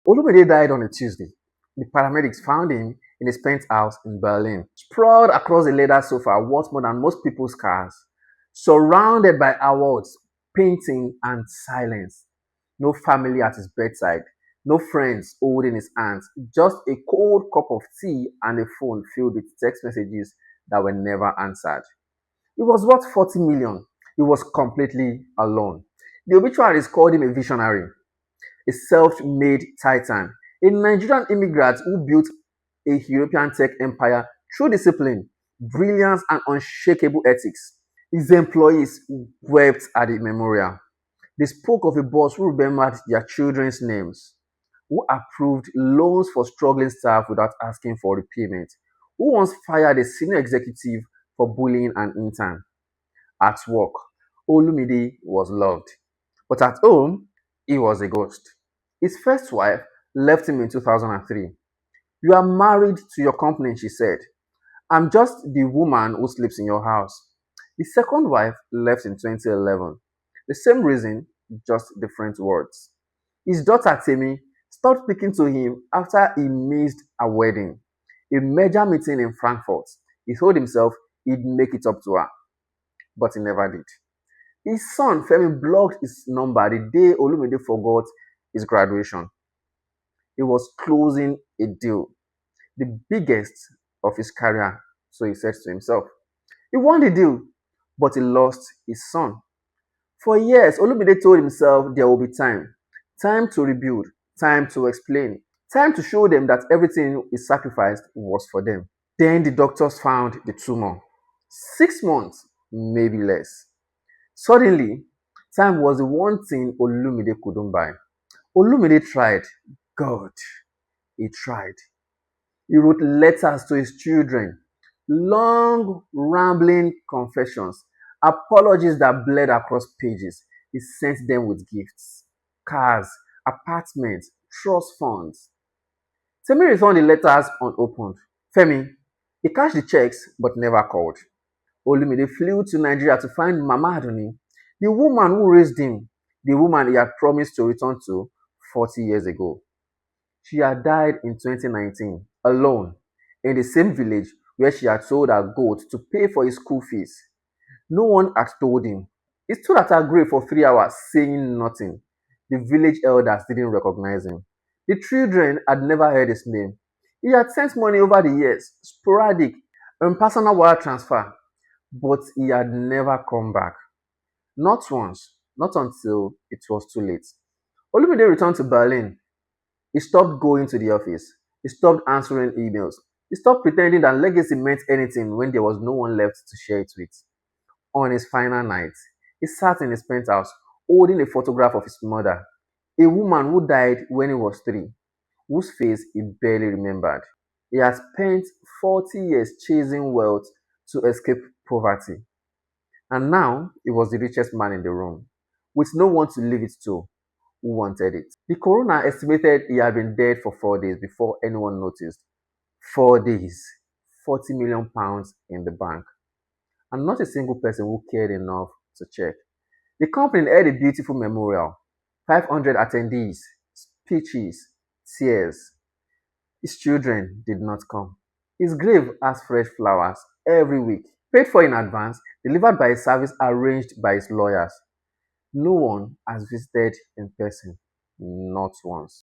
Olumide died on a Tuesday. The paramedics found him in his penthouse in Berlin, sprawled across a leather sofa worth more than most people's cars, surrounded by awards, painting, and silence. No family at his bedside, no friends holding his hands, just a cold cup of tea and a phone filled with text messages that were never answered. He was worth 40 million. He was completely alone. The obituaries called him a visionary, a self-made titan, a Nigerian immigrant who built a European tech empire through discipline, brilliance, and unshakable ethics. His employees wept at the memorial. They spoke of a boss who remembered their children's names, who approved loans for struggling staff without asking for repayment, who once fired a senior executive for bullying an intern. At work, Olumide was loved, but at home, he was a ghost. His first wife left him in 2003. You are married to your company, she said. I'm just the woman who sleeps in your house. The second wife left in 2011. The same reason, just different words. His daughter Temi stopped speaking to him after he missed a wedding, a major meeting in Frankfurt. He told himself he'd make it up to her, but he never did. His son Femi blocked his number the day Olumide forgot his graduation. He was closing a deal, the biggest of his career, so he said to himself. He won the deal, but he lost his son. For years, Olumide told himself there will be time. Time to rebuild, time to explain, time to show them that everything he sacrificed was for them. Then the doctors found the tumor. 6 months, maybe less. Suddenly, time was the one thing Olumide couldn't buy. Olumide tried. God, he tried. He wrote letters to his children, long, rambling confessions, apologies that bled across pages. He sent them with gifts, cars, apartments, trust funds. Temi returned the letters unopened. Femi, he cashed the checks but never called. Olumide flew to Nigeria to find Mama Adoni, the woman who raised him, the woman he had promised to return to 40 years ago. She had died in 2019, alone, in the same village where she had sold her goat to pay for his school fees. No one had told him. He stood at her grave for 3 hours, saying nothing. The village elders didn't recognize him. The children had never heard his name. He had sent money over the years, sporadic, impersonal wire transfer, but he had never come back. Not once, not until it was too late. Olumide returned to Berlin. He stopped going to the office. He stopped answering emails. He stopped pretending that legacy meant anything when there was no one left to share it with. On his final night, he sat in his penthouse holding a photograph of his mother, a woman who died when he was 3, whose face he barely remembered. He had spent 40 years chasing wealth to escape poverty, and now he was the richest man in the room, with no one to leave it to who wanted it. The coroner estimated he had been dead for 4 days before anyone noticed. 4 days, £40 million in the bank, and not a single person who cared enough to check. The company held a beautiful memorial, 500 attendees, speeches, tears. His children did not come. His grave has fresh flowers every week, paid for in advance, delivered by a service arranged by his lawyers. No one has visited in person, not once.